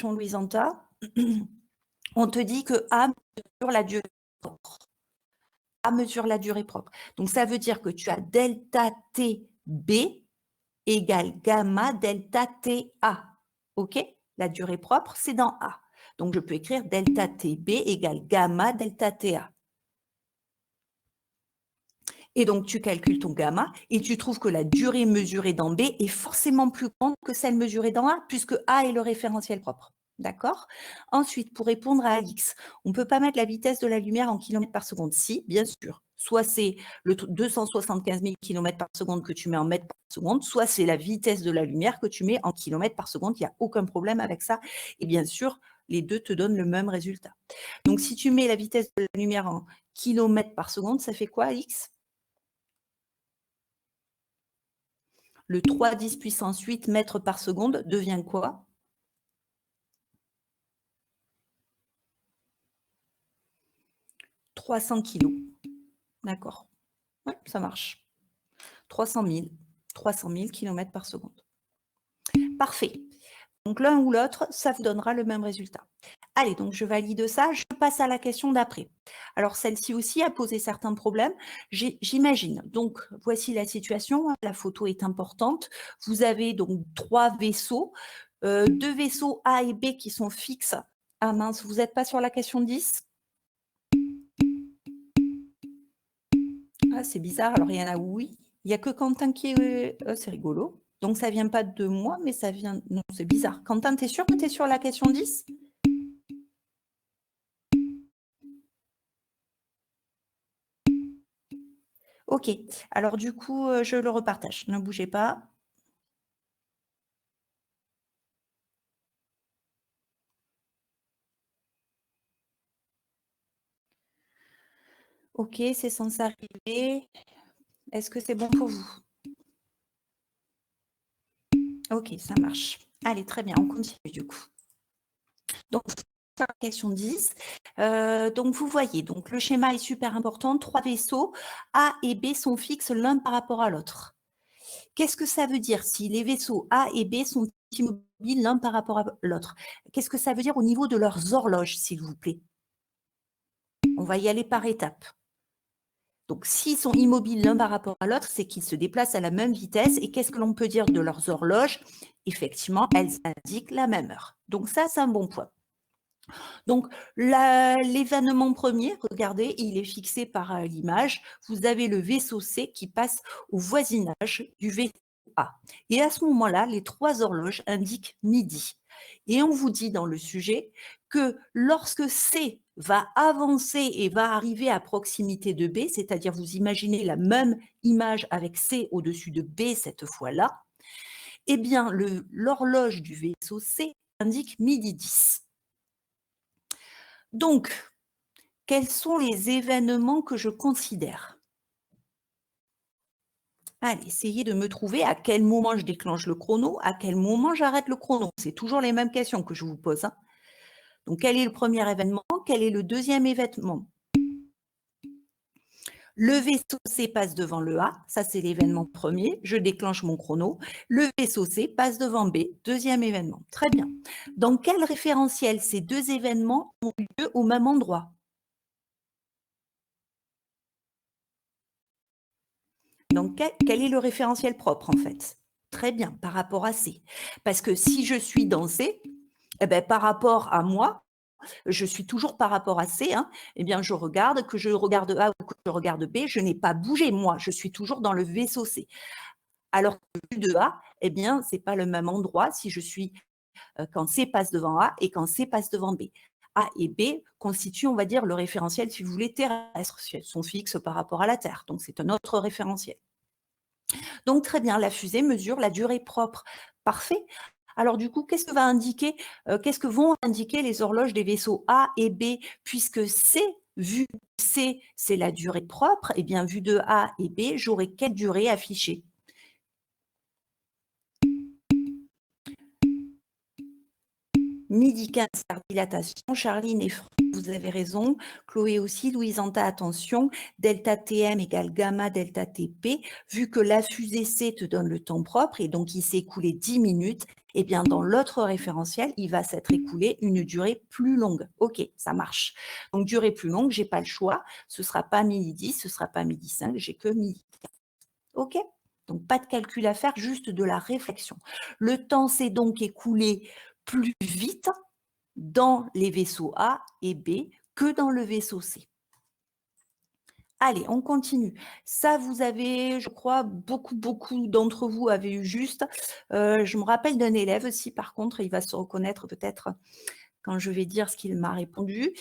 Louise Anta, on te dit que A mesure la durée propre. A mesure la durée propre. Donc, ça veut dire que tu as delta TB égale gamma delta TA. OK? La durée propre, c'est dans A. Donc, je peux écrire delta TB égale gamma delta TA. Et donc, tu calcules ton gamma et tu trouves que la durée mesurée dans B est forcément plus grande que celle mesurée dans A, puisque A est le référentiel propre. D'accord? Ensuite, pour répondre à Alix, on ne peut pas mettre la vitesse de la lumière en kilomètres par seconde. Si, bien sûr. Soit c'est le 275 000 km par seconde que tu mets en mètres par seconde, soit c'est la vitesse de la lumière que tu mets en kilomètres par seconde. Il n'y a aucun problème avec ça. Et bien sûr, les deux te donnent le même résultat. Donc, si tu mets la vitesse de la lumière en kilomètres par seconde, ça fait quoi, Alix? Le 3,10 puissance 8 mètres par seconde devient quoi? « 300 kilos. D'accord. Oui, ça marche. 300 000 km par seconde. Parfait. Donc, l'un ou l'autre, ça vous donnera le même résultat. Allez, donc je valide ça. Je passe à la question d'après. Alors, celle-ci aussi a posé certains problèmes. J'imagine. Donc, voici la situation. La photo est importante. Vous avez donc 3 vaisseaux. 2 vaisseaux A et B qui sont fixes. Ah mince, vous n'êtes pas sur la question 10? Ah, c'est bizarre. Alors, il y en a oui. Il n'y a que Quentin qui est... c'est rigolo. Donc, ça ne vient pas de moi, mais ça vient... Non, c'est bizarre. Quentin, tu es sûr que tu es sur la question 10? Ok. Alors, du coup, je le repartage. Ne bougez pas. Ok, c'est censé arriver. Est-ce que c'est bon pour vous? Ok, ça marche. Allez, très bien. On continue du coup. Donc, question 10. Donc, vous voyez, donc, le schéma est super important. 3 vaisseaux, A et B sont fixes l'un par rapport à l'autre. Qu'est-ce que ça veut dire si les vaisseaux A et B sont immobiles l'un par rapport à l'autre? Qu'est-ce que ça veut dire au niveau de leurs horloges, s'il vous plaît? On va y aller par étapes. Donc, s'ils sont immobiles l'un par rapport à l'autre, c'est qu'ils se déplacent à la même vitesse. Et qu'est-ce que l'on peut dire de leurs horloges? Effectivement, elles indiquent la même heure. Donc, ça, c'est un bon point. Donc, l'événement premier, regardez, il est fixé par l'image. Vous avez le vaisseau C qui passe au voisinage du vaisseau A. Et à ce moment-là, les 3 horloges indiquent midi. Et on vous dit dans le sujet que lorsque C va avancer et va arriver à proximité de B, c'est-à-dire vous imaginez la même image avec C au-dessus de B cette fois-là, eh bien, l'horloge du vaisseau C indique midi 10. Donc, quels sont les événements que je considère? Allez, essayez de me trouver à quel moment je déclenche le chrono, à quel moment j'arrête le chrono. C'est toujours les mêmes questions que je vous pose. Hein. Donc, quel est le premier événement? Quel est le deuxième événement? Le vaisseau C passe devant le A, ça c'est l'événement premier, je déclenche mon chrono. Le vaisseau C passe devant B, deuxième événement. Très bien. Dans quel référentiel ces 2 événements ont lieu au même endroit? Donc, quel est le référentiel propre, en fait? Très bien, par rapport à C. Parce que si je suis dans C, eh ben, par rapport à moi, je suis toujours par rapport à C, hein, eh bien, je regarde, que je regarde A ou que je regarde B, je n'ai pas bougé, moi, je suis toujours dans le vaisseau C. Alors que vu de A, eh bien, ce n'est pas le même endroit si je suis quand C passe devant A et quand C passe devant B. A et B constituent, on va dire, le référentiel, si vous voulez, terrestre. Elles sont fixes par rapport à la Terre, donc c'est un autre référentiel. Donc, très bien, la fusée mesure la durée propre. Parfait. Alors, du coup, qu'est-ce que vont indiquer les horloges des vaisseaux A et B? Puisque C, vu C, c'est la durée propre, et bien, vu de A et B, j'aurai quelle durée affichée? Midi 15, dilatation. Charline et Franck, vous avez raison. Chloé aussi. Louise Anta, attention. Delta TM égale gamma delta TP. Vu que la fusée C te donne le temps propre et donc il s'est écoulé 10 minutes, eh bien, dans l'autre référentiel, il va s'être écoulé une durée plus longue. OK, ça marche. Donc, durée plus longue, je n'ai pas le choix. Ce ne sera pas midi 10, ce ne sera pas midi 5, j'ai que midi 15. OK? Donc, pas de calcul à faire, juste de la réflexion. Le temps s'est donc écoulé plus vite dans les vaisseaux A et B que dans le vaisseau C. Allez, on continue. Ça, vous avez, je crois, beaucoup d'entre vous avez eu juste. Je me rappelle d'un élève aussi, par contre, il va se reconnaître peut-être quand je vais dire ce qu'il m'a répondu.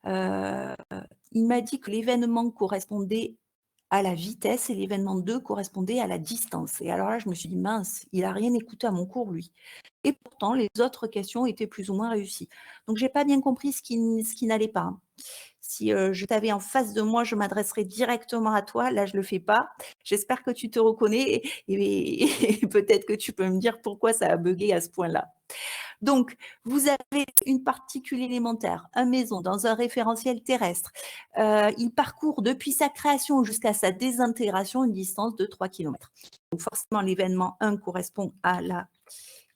Il m'a dit que l'événement correspondait à la vitesse et l'événement 2 correspondait à la distance. Et alors là, je me suis dit, mince, il n'a rien écouté à mon cours, lui. Et pourtant, les autres questions étaient plus ou moins réussies. Donc, je n'ai pas bien compris ce qui n'allait pas, hein. Si je t'avais en face de moi, je m'adresserais directement à toi. Là, je ne le fais pas. J'espère que tu te reconnais et peut-être que tu peux me dire pourquoi ça a bugué à ce point-là. Donc, vous avez une particule élémentaire, un méson dans un référentiel terrestre. Il parcourt depuis sa création jusqu'à sa désintégration une distance de 3 km. Donc, forcément, l'événement 1 correspond à la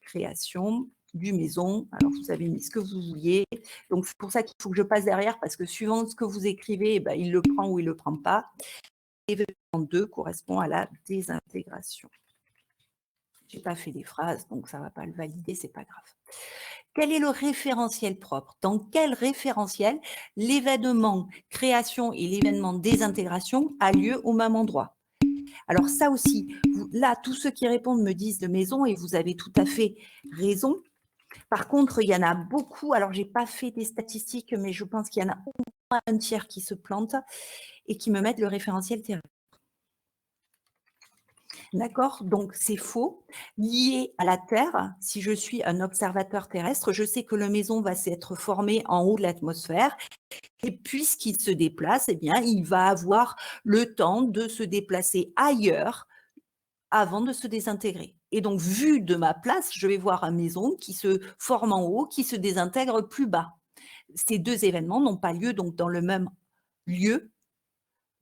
création du méson. Alors, vous avez mis ce que vous vouliez. Donc, c'est pour ça qu'il faut que je passe derrière parce que suivant ce que vous écrivez, eh ben, il le prend ou il ne le prend pas. L'événement 2 correspond à la désintégration. Je n'ai pas fait des phrases, donc ça ne va pas le valider, ce n'est pas grave. Quel est le référentiel propre? Dans quel référentiel l'événement création et l'événement désintégration a lieu au même endroit? Alors ça aussi, là, tous ceux qui répondent me disent de maison et vous avez tout à fait raison. Par contre, il y en a beaucoup, alors je n'ai pas fait des statistiques, mais je pense qu'il y en a au moins un tiers qui se plantent et qui me mettent le référentiel terrestre. D'accord? Donc, c'est faux. Lié à la Terre, si je suis un observateur terrestre, je sais que le méson va s'être formé en haut de l'atmosphère et puisqu'il se déplace, eh bien, il va avoir le temps de se déplacer ailleurs avant de se désintégrer. Et donc, vu de ma place, je vais voir un méson qui se forme en haut, qui se désintègre plus bas. Ces deux événements n'ont pas lieu donc dans le même lieu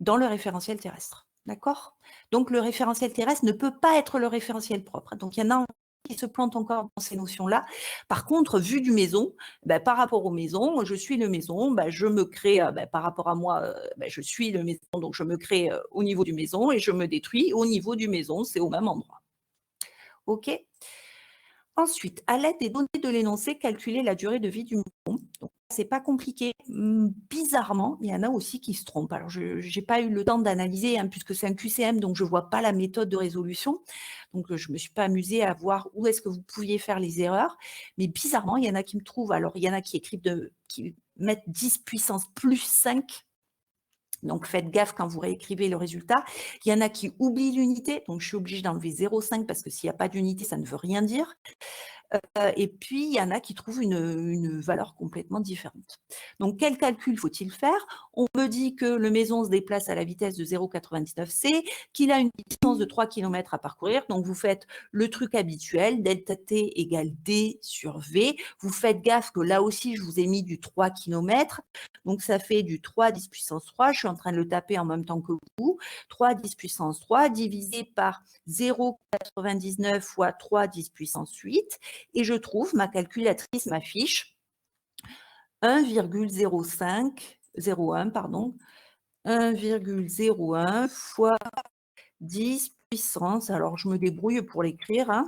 dans le référentiel terrestre. D'accord? Donc, le référentiel terrestre ne peut pas être le référentiel propre. Donc, il y en a qui se plantent encore dans ces notions-là. Par contre, vu du méson, par rapport au méson, je suis le méson, je me crée, par rapport à moi, je suis le méson, donc je me crée au niveau du méson et je me détruis au niveau du méson, c'est au même endroit. OK? Ensuite, à l'aide des données de l'énoncé, calculer la durée de vie du méson. Donc, c'est pas compliqué. Bizarrement, il y en a aussi qui se trompent. Alors, je n'ai pas eu le temps d'analyser, hein, puisque c'est un QCM, donc je ne vois pas la méthode de résolution. Donc, je ne me suis pas amusée à voir où est-ce que vous pouviez faire les erreurs. Mais bizarrement, il y en a qui me trouvent. Alors, il y en a qui écrivent qui mettent 10 puissance plus 5. Donc, faites gaffe quand vous réécrivez le résultat. Il y en a qui oublient l'unité. Donc, je suis obligée d'enlever 0,5 parce que s'il n'y a pas d'unité, ça ne veut rien dire. Et puis, il y en a qui trouvent une valeur complètement différente. Donc, quel calcul faut-il faire? On me dit que le méson se déplace à la vitesse de 0,99 c, qu'il a une distance de 3 km à parcourir. Donc, vous faites le truc habituel, delta t égale d sur v. Vous faites gaffe que là aussi, je vous ai mis du 3 km. Donc, ça fait du 3 10 puissance 3. Je suis en train de le taper en même temps que vous. 3 10 puissance 3 divisé par 0,99 fois 3 10 puissance 8. Et je trouve, ma calculatrice m'affiche 1,01 fois 10 puissance, alors je me débrouille pour l'écrire,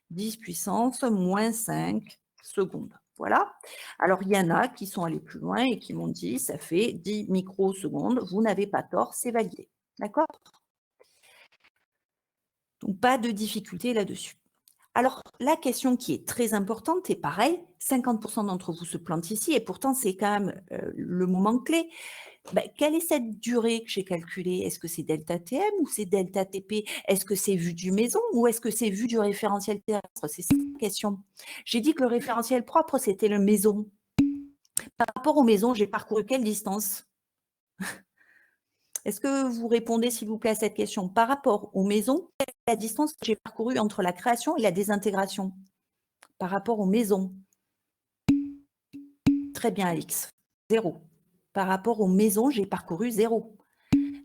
10 puissance moins 5 secondes. Voilà. Alors, il y en a qui sont allés plus loin et qui m'ont dit, ça fait 10 microsecondes, vous n'avez pas tort, c'est validé. D'accord? Donc, pas de difficulté là-dessus. Alors, la question qui est très importante, et pareil, 50% d'entre vous se plantent ici, et pourtant, c'est quand même le moment clé. Quelle est cette durée que j'ai calculée? Est-ce que c'est delta TM ou c'est delta TP? Est-ce que c'est vu du méson ou est-ce que c'est vu du référentiel terrestre? C'est ça la question. J'ai dit que le référentiel propre, c'était le méson. Par rapport au méson, j'ai parcouru quelle distance? Est-ce que vous répondez, s'il vous plaît, à cette question? Par rapport aux maisons, quelle est la distance que j'ai parcourue entre la création et la désintégration? Par rapport aux maisons. Très bien, Alix. 0. Par rapport aux maisons, j'ai parcouru 0.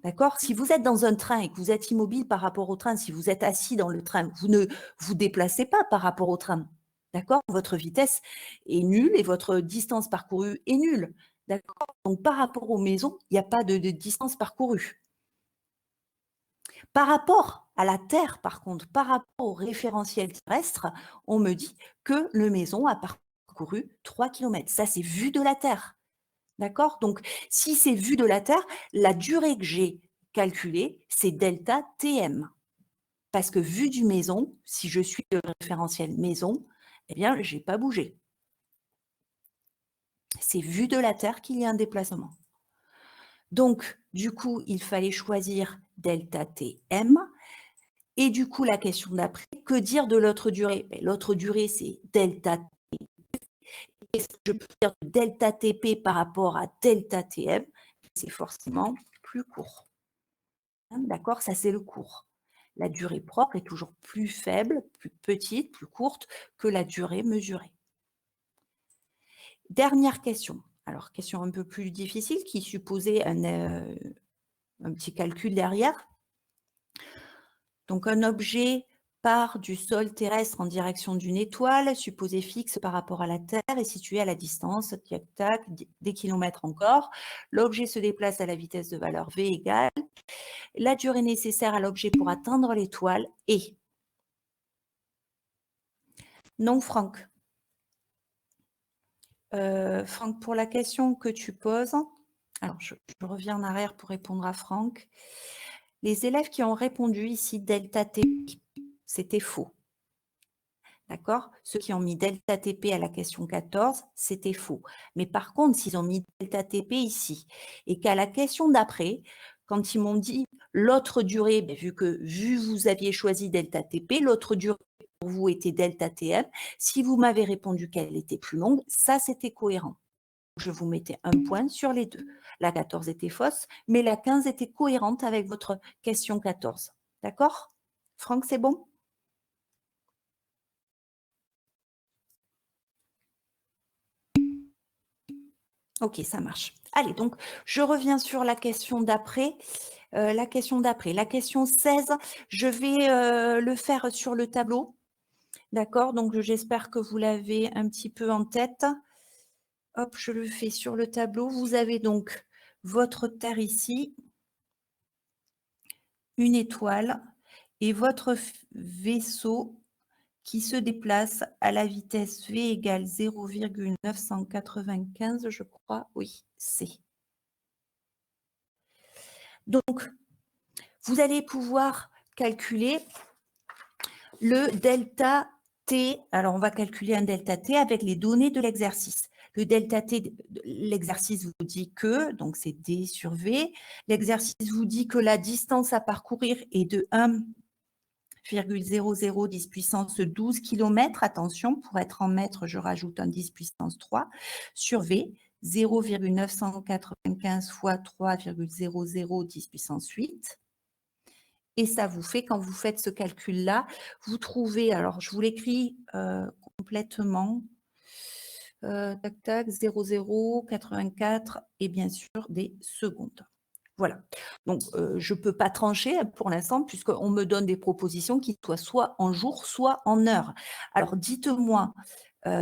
D'accord? Si vous êtes dans un train et que vous êtes immobile par rapport au train, si vous êtes assis dans le train, vous ne vous déplacez pas par rapport au train. D'accord? Votre vitesse est nulle et votre distance parcourue est nulle. D'accord? Donc, par rapport aux maisons, il n'y a pas de distance parcourue. Par rapport à la Terre, par contre, par rapport au référentiel terrestre, on me dit que le maison a parcouru 3 km. Ça, c'est vu de la Terre. D'accord? Donc, si c'est vu de la Terre, la durée que j'ai calculée, c'est delta TM. Parce que vu du maison, si je suis le référentiel maison, eh bien, je n'ai pas bougé. C'est vu de la Terre qu'il y a un déplacement. Donc, du coup, il fallait choisir delta TM. Et du coup, la question d'après, que dire de l'autre durée? L'autre durée, c'est delta T. Qu'est-ce que je peux dire de delta TP par rapport à delta TM? C'est forcément plus court. D'accord? Ça, c'est le court. La durée propre est toujours plus faible, plus petite, plus courte que la durée mesurée. Dernière question. Alors, question un peu plus difficile qui supposait un petit calcul derrière. Donc, un objet part du sol terrestre en direction d'une étoile, supposée fixe par rapport à la Terre et située à la distance, tac, des kilomètres encore. L'objet se déplace à la vitesse de valeur v égale la durée nécessaire à l'objet pour atteindre l'étoile est. Non, Franck. Franck, pour la question que tu poses, alors je reviens en arrière pour répondre à Franck. Les élèves qui ont répondu ici delta T, c'était faux. D'accord? Ceux qui ont mis delta TP à la question 14, c'était faux. Mais par contre, s'ils ont mis delta TP ici et qu'à la question d'après, quand ils m'ont dit l'autre durée, vu vous aviez choisi delta TP, l'autre durée pour vous était delta TM, si vous m'avez répondu qu'elle était plus longue, ça c'était cohérent. Je vous mettais un point sur les deux. La 14 était fausse, mais la 15 était cohérente avec votre question 14. D'accord? Franck, c'est bon? Ok, ça marche. Allez, donc je reviens sur la question d'après. La question 16, je vais le faire sur le tableau. D'accord? Donc j'espère que vous l'avez un petit peu en tête. Hop, je le fais sur le tableau. Vous avez donc votre Terre ici, une étoile et votre vaisseau qui se déplace à la vitesse v égale 0,995, je crois, oui, c. Donc, vous allez pouvoir calculer le delta T. Alors, on va calculer un delta T avec les données de l'exercice. Le delta T, l'exercice vous dit que, donc c'est D sur V. L'exercice vous dit que la distance à parcourir est de 1,0010 puissance 12 km. Attention, pour être en mètres, je rajoute un 10 puissance 3 sur V. 0,995 fois 3,0010 puissance 8. Et ça vous fait, quand vous faites ce calcul-là, vous trouvez, alors je vous l'écris complètement, tac, tac, 0,084 et bien sûr des secondes. Voilà. Donc, je ne peux pas trancher pour l'instant puisqu'on me donne des propositions qui soient soit en jours, soit en heures. Alors, dites-moi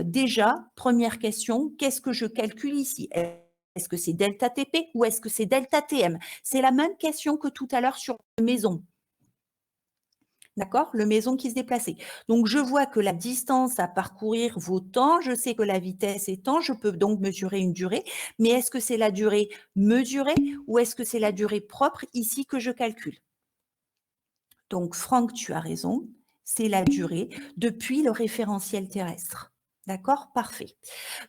déjà, première question, qu'est-ce que je calcule ici? Est-ce que c'est delta TP ou est-ce que c'est delta TM? C'est la même question que tout à l'heure sur la maison. D'accord? Le maison qui se déplaçait. Donc, je vois que la distance à parcourir vaut temps, je sais que la vitesse est temps, je peux donc mesurer une durée, mais est-ce que c'est la durée mesurée ou est-ce que c'est la durée propre ici que je calcule? Donc, Franck, tu as raison, c'est la durée depuis le référentiel terrestre. D'accord? Parfait.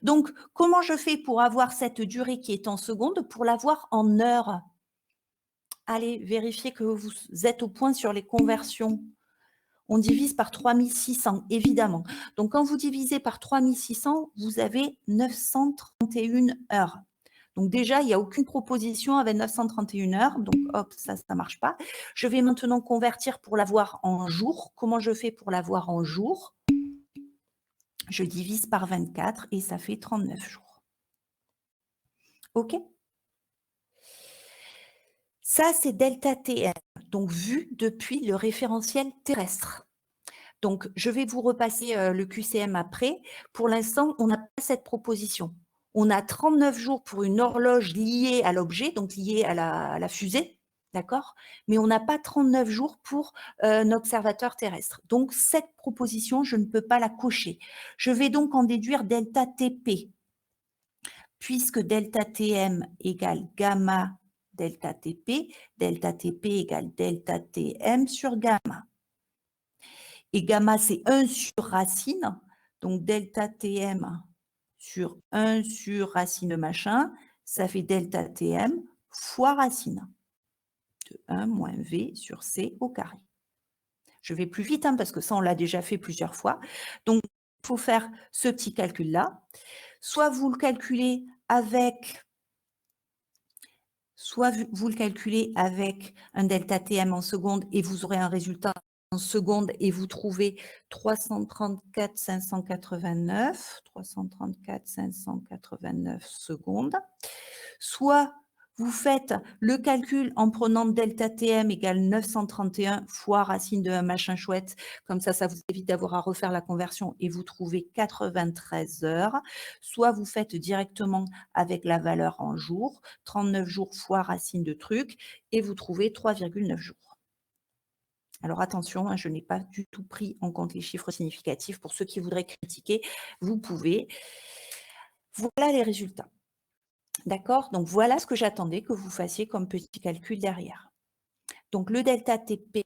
Donc, comment je fais pour avoir cette durée qui est en secondes pour l'avoir en heures? Allez, vérifiez que vous êtes au point sur les conversions. On divise par 3600, évidemment. Donc, quand vous divisez par 3600, vous avez 931 heures. Donc, déjà, il n'y a aucune proposition avec 931 heures. Donc, hop, ça ne marche pas. Je vais maintenant convertir pour l'avoir en jours. Comment je fais pour l'avoir en jours? Je divise par 24 et ça fait 39 jours. OK? Ça, c'est delta TM, donc vu depuis le référentiel terrestre. Donc, je vais vous repasser le QCM après. Pour l'instant, on n'a pas cette proposition. On a 39 jours pour une horloge liée à l'objet, donc liée à la fusée, d'accord? Mais on n'a pas 39 jours pour un observateur terrestre. Donc, cette proposition, je ne peux pas la cocher. Je vais donc en déduire delta TP, puisque delta TM égale gamma delta TP égale delta TM sur gamma. Et gamma, c'est 1 sur racine, donc delta TM sur 1 sur racine machin, ça fait delta TM fois racine de 1 moins V sur C au carré. Je vais plus vite, parce que ça, on l'a déjà fait plusieurs fois. Donc, il faut faire ce petit calcul-là. Soit vous le calculez avec un delta TM en seconde et vous aurez un résultat en seconde et vous trouvez 334 589 secondes. Soit vous faites le calcul en prenant delta TM égale 931 fois racine de 1 machin chouette. Comme ça vous évite d'avoir à refaire la conversion et vous trouvez 93 heures. Soit vous faites directement avec la valeur en jours, 39 jours fois racine de truc, et vous trouvez 3,9 jours. Alors attention, je n'ai pas du tout pris en compte les chiffres significatifs. Pour ceux qui voudraient critiquer, vous pouvez. Voilà les résultats. D'accord? Donc, voilà ce que j'attendais que vous fassiez comme petit calcul derrière. Donc, le delta TP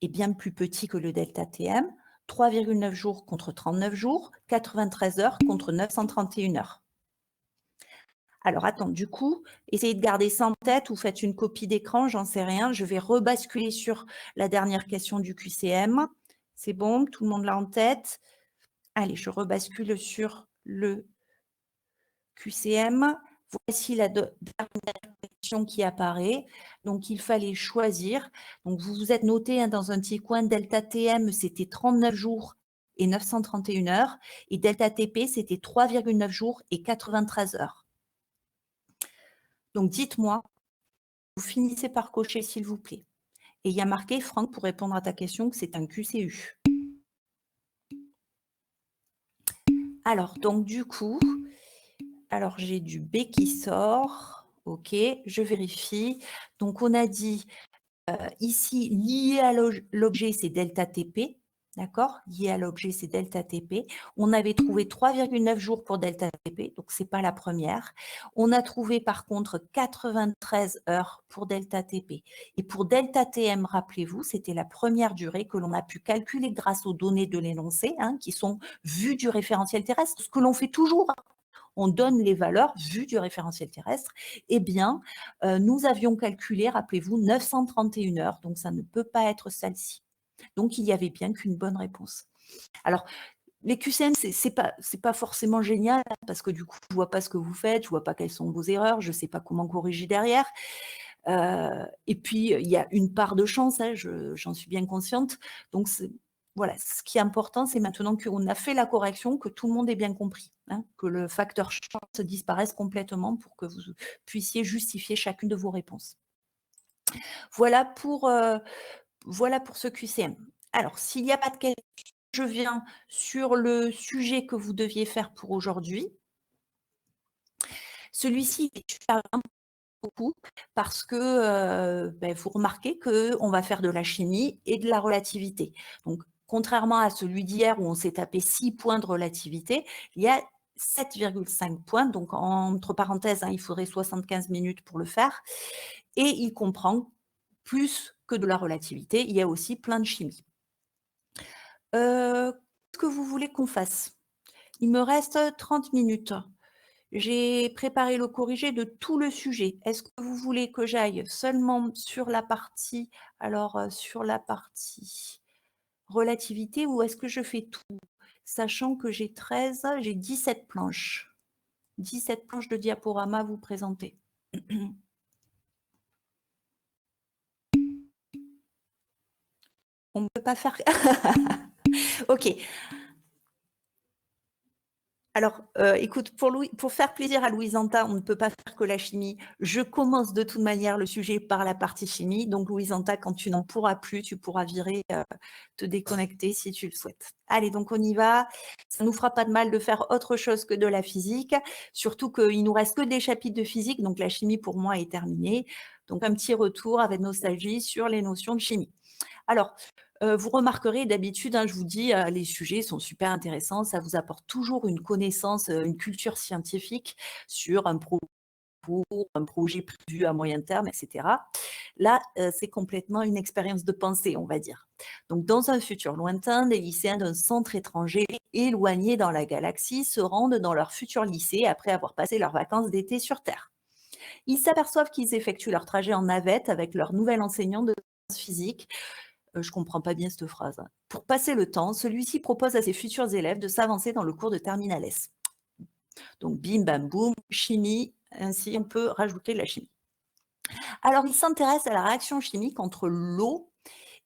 est bien plus petit que le delta TM. 3,9 jours contre 39 jours, 93 heures contre 931 heures. Alors, attends, du coup, essayez de garder ça en tête ou faites une copie d'écran, j'en sais rien. Je vais rebasculer sur la dernière question du QCM. C'est bon, tout le monde l'a en tête. Allez, je rebascule sur le QCM. Voici la dernière question qui apparaît. Donc, il fallait choisir. Donc, vous vous êtes noté dans un petit coin, delta TM, c'était 39 jours et 931 heures. Et delta TP, c'était 3,9 jours et 93 heures. Donc, dites-moi, vous finissez par cocher, s'il vous plaît. Et il y a marqué, Franck, pour répondre à ta question, que c'est un QCU. Alors, donc, du coup, alors j'ai du B qui sort. OK, je vérifie. Donc, on a dit ici, lié à l'objet, c'est delta TP. D'accord? Lié à l'objet, c'est delta TP. On avait trouvé 3,9 jours pour delta TP, donc ce n'est pas la première. On a trouvé par contre 93 heures pour delta TP. Et pour delta TM, rappelez-vous, c'était la première durée que l'on a pu calculer grâce aux données de l'énoncé, qui sont vues du référentiel terrestre, ce que l'on fait toujours. On donne les valeurs vues du référentiel terrestre. Eh bien, nous avions calculé, rappelez-vous, 931 heures, donc ça ne peut pas être celle-ci. Donc, il n'y avait bien qu'une bonne réponse. Alors, les QCM, c'est pas forcément génial, parce que du coup, je ne vois pas ce que vous faites, je ne vois pas quelles sont vos erreurs, je ne sais pas comment corriger derrière. Et puis, il y a une part de chance, j'en suis bien consciente. Donc, voilà, ce qui est important, c'est maintenant qu'on a fait la correction, que tout le monde ait bien compris, que le facteur chance disparaisse complètement pour que vous puissiez justifier chacune de vos réponses. Voilà pour ce QCM. Alors, s'il n'y a pas de questions, je viens sur le sujet que vous deviez faire pour aujourd'hui. Celui-ci est super beaucoup parce que vous remarquez qu'on va faire de la chimie et de la relativité. Donc, contrairement à celui d'hier où on s'est tapé 6 points de relativité, il y a 7,5 points. Donc, entre parenthèses, il faudrait 75 minutes pour le faire. Et il comprend plus que de la relativité. Il y a aussi plein de chimie. Qu'est-ce que vous voulez qu'on fasse? Il me reste 30 minutes. J'ai préparé le corrigé de tout le sujet. Est-ce que vous voulez que j'aille seulement sur la partie, sur la partie relativité, ou est-ce que je fais tout? Sachant que j'ai 17 planches. 17 planches de diaporama à vous présenter. On ne peut pas faire... OK. Alors, écoute, pour faire plaisir à Louise-Anta, on ne peut pas faire que la chimie. Je commence de toute manière le sujet par la partie chimie. Donc, Louise-Anta, quand tu n'en pourras plus, tu pourras virer, te déconnecter si tu le souhaites. Allez, donc on y va. Ça ne nous fera pas de mal de faire autre chose que de la physique, surtout qu'il nous reste que des chapitres de physique, donc la chimie pour moi est terminée. Donc, un petit retour avec nostalgie sur les notions de chimie. Alors, vous remarquerez d'habitude, hein, je vous dis, les sujets sont super intéressants, ça vous apporte toujours une connaissance, une culture scientifique sur un projet prévu à moyen terme, et cetera. Là, c'est complètement une expérience de pensée, on va dire. Donc, dans un futur lointain, des lycéens d'un centre étranger éloigné dans la galaxie se rendent dans leur futur lycée après avoir passé leurs vacances d'été sur Terre. Ils s'aperçoivent qu'ils effectuent leur trajet en navette avec leur nouvel enseignant de sciences physiques. Je comprends pas bien cette phrase. Pour passer le temps, celui-ci propose à ses futurs élèves de s'avancer dans le cours de Terminal S. Donc bim, bam, boum, chimie, ainsi on peut rajouter de la chimie. Alors il s'intéresse à la réaction chimique entre l'eau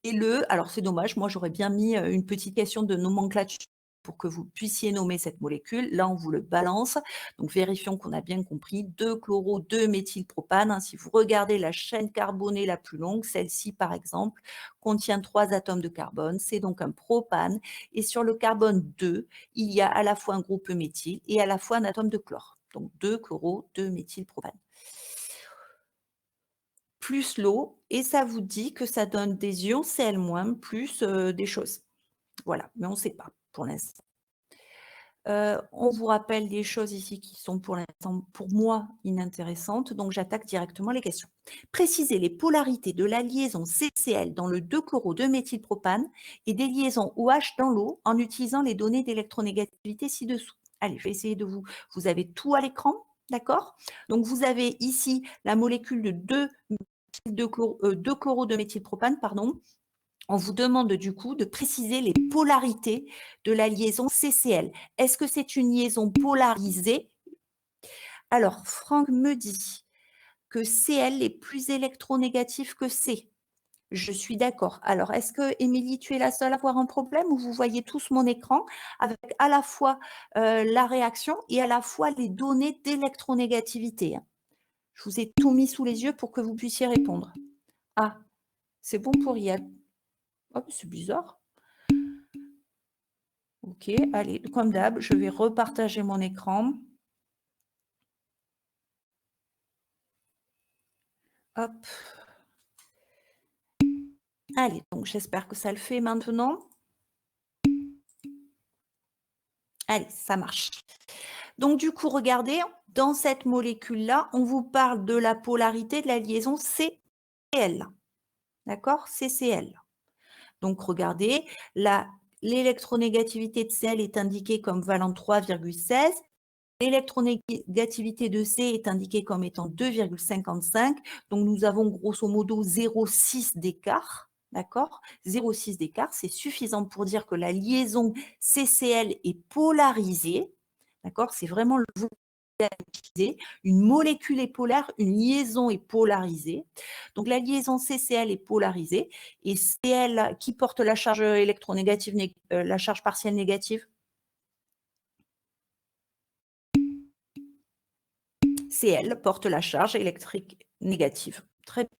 et alors c'est dommage, moi j'aurais bien mis une petite question de nomenclature pour que vous puissiez nommer cette molécule. Là, on vous le balance. Donc, vérifions qu'on a bien compris. 2-chloro, 2-méthylpropane. Hein, si vous regardez la chaîne carbonée la plus longue, celle-ci, par exemple, contient 3 atomes de carbone. C'est donc un propane. Et sur le carbone 2, il y a à la fois un groupe méthyle et à la fois un atome de chlore. Donc, 2-chloro, 2-méthylpropane. Plus l'eau, et ça vous dit que ça donne des ions Cl- plus des choses. Voilà, mais on ne sait pas pour l'instant. On vous rappelle des choses ici qui sont pour l'instant, pour moi, inintéressantes, donc j'attaque directement les questions. Précisez les polarités de la liaison CCl dans le 2-chloro-2-méthylpropane et des liaisons OH dans l'eau en utilisant les données d'électronégativité ci-dessous. Allez, je vais essayer de vous avez tout à l'écran, d'accord? Donc vous avez ici la molécule de 2-chloro-2-méthylpropane, pardon. On vous demande du coup de préciser les polarités de la liaison CCl. Est-ce que c'est une liaison polarisée? Alors, Franck me dit que Cl est plus électronégatif que C. Je suis d'accord. Alors, est-ce que, Émilie, tu es la seule à avoir un problème ou vous voyez tous mon écran avec à la fois la réaction et à la fois les données d'électronégativité? Je vous ai tout mis sous les yeux pour que vous puissiez répondre. Ah, c'est bon pour Yann. Oh, c'est bizarre. Ok, allez, comme d'hab, je vais repartager mon écran. Hop. Allez, donc j'espère que ça le fait maintenant. Allez, ça marche. Donc du coup, regardez, dans cette molécule-là, on vous parle de la polarité de la liaison CCl. D'accord? CCl. Donc regardez, l'électronégativité de Cl est indiquée comme valente 3,16. L'électronégativité de C est indiquée comme étant 2,55. Donc, nous avons grosso modo 0,6 d'écart. D'accord? 0,6 d'écart, c'est suffisant pour dire que la liaison CCl est polarisée. D'accord? C'est vraiment le vocabulaire. Une molécule est polaire, une liaison est polarisée. Donc, la liaison CCl est polarisée. Et Cl qui porte la charge électronégative, la charge partielle négative, Cl porte la charge électrique négative. Très bien.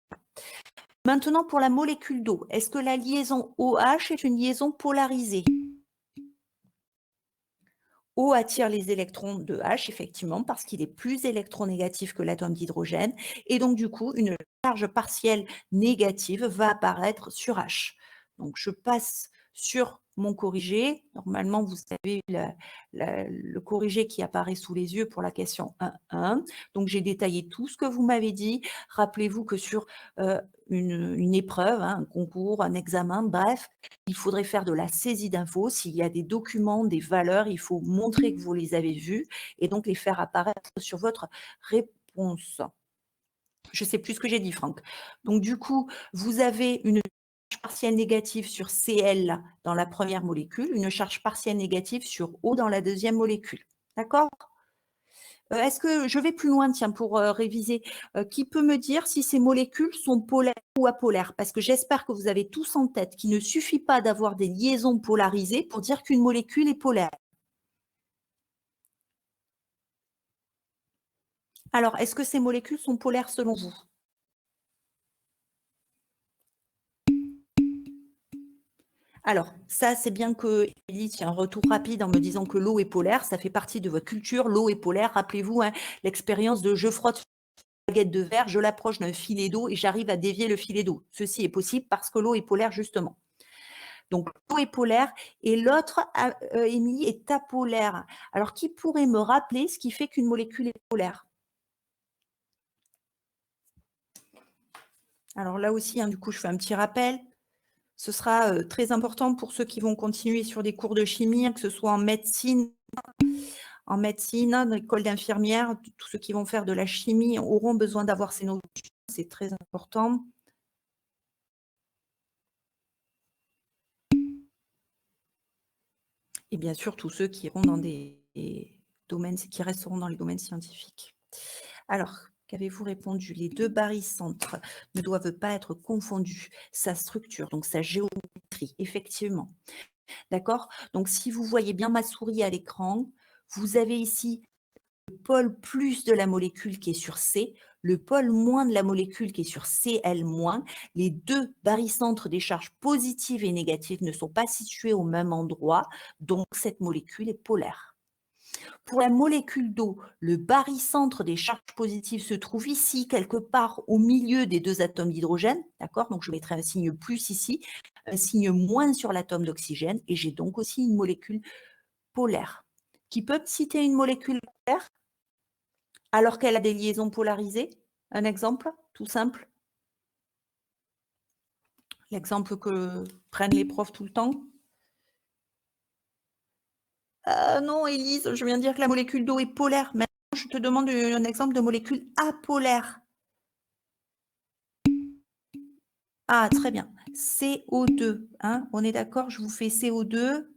Maintenant, pour la molécule d'eau, est-ce que la liaison OH est une liaison polarisée? O attire les électrons de H, effectivement, parce qu'il est plus électronégatif que l'atome d'hydrogène. Et donc, du coup, une charge partielle négative va apparaître sur H. Donc, je passe sur mon corrigé. Normalement, vous avez le corrigé qui apparaît sous les yeux pour la question 1.1. Donc, j'ai détaillé tout ce que vous m'avez dit. Rappelez-vous que sur une épreuve, hein, un concours, un examen, bref, il faudrait faire de la saisie d'infos. S'il y a des documents, des valeurs, il faut montrer que vous les avez vus et donc les faire apparaître sur votre réponse. Je ne sais plus ce que j'ai dit, Franck. Donc, du coup, vous avez une charge partielle négative sur Cl dans la première molécule, une charge partielle négative sur O dans la deuxième molécule. D'accord? Est-ce que je vais plus loin, tiens, pour réviser, qui peut me dire si ces molécules sont polaires ou apolaires? Parce que j'espère que vous avez tous en tête qu'il ne suffit pas d'avoir des liaisons polarisées pour dire qu'une molécule est polaire. Alors, est-ce que ces molécules sont polaires selon vous? Alors, ça, c'est bien que Émilie tient un retour rapide en me disant que l'eau est polaire. Ça fait partie de votre culture. L'eau est polaire. Rappelez-vous, hein, l'expérience de je frotte sur une baguette de verre, je l'approche d'un filet d'eau et j'arrive à dévier le filet d'eau. Ceci est possible parce que l'eau est polaire, justement. Donc, l'eau est polaire et l'autre, Émilie, est apolaire. Alors, qui pourrait me rappeler ce qui fait qu'une molécule est polaire? Alors là aussi, hein, du coup, je fais un petit rappel. Ce sera très important pour ceux qui vont continuer sur des cours de chimie, hein, que ce soit en médecine, dans l'école d'infirmière, tous ceux qui vont faire de la chimie auront besoin d'avoir ces notions, c'est très important. Et bien sûr, tous ceux qui iront dans des domaines, qui resteront dans les domaines scientifiques. Alors, qu'avez-vous répondu? Les deux barycentres ne doivent pas être confondus. Sa structure, donc sa géométrie, effectivement. D'accord? Donc, si vous voyez bien ma souris à l'écran, vous avez ici le pôle plus de la molécule qui est sur C, le pôle moins de la molécule qui est sur Cl-. Les deux barycentres des charges positives et négatives ne sont pas situés au même endroit, donc cette molécule est polaire. Pour la molécule d'eau, le barycentre des charges positives se trouve ici, quelque part au milieu des deux atomes d'hydrogène, d'accord? Donc je mettrai un signe plus ici, un signe moins sur l'atome d'oxygène, et j'ai donc aussi une molécule polaire. Qui peut me citer une molécule polaire alors qu'elle a des liaisons polarisées? Un exemple tout simple? L'exemple que prennent les profs tout le temps? Non, Élise, je viens de dire que la molécule d'eau est polaire. Maintenant, je te demande un exemple de molécule apolaire. Ah, très bien. CO2, hein, on est d'accord? Je vous fais CO2.